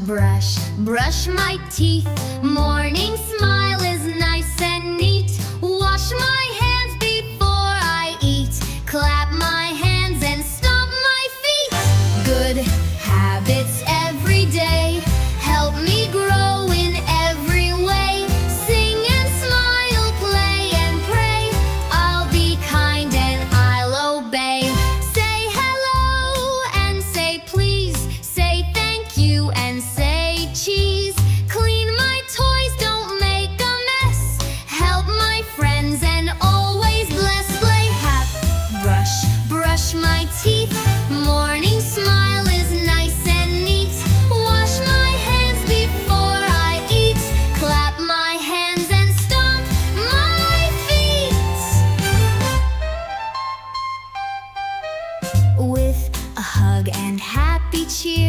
brush, brush my teeth. Morning smile is nice and neat. Wash my hands before I eat. Clap my hands and stomp my feet. Good habits every day help me grow in every way. Sing and smile, play and pray. I'll be kind and I'll obey. Say hello and say please. Say thank you and say cheese. Clean my toys, don't make a mess. Help my friends and always bless. Play, have, brush, brush my teeth. Morning smile is nice and neat. Wash my hands before I eat. Clap my hands and stomp my feet. With a hug and happy cheer,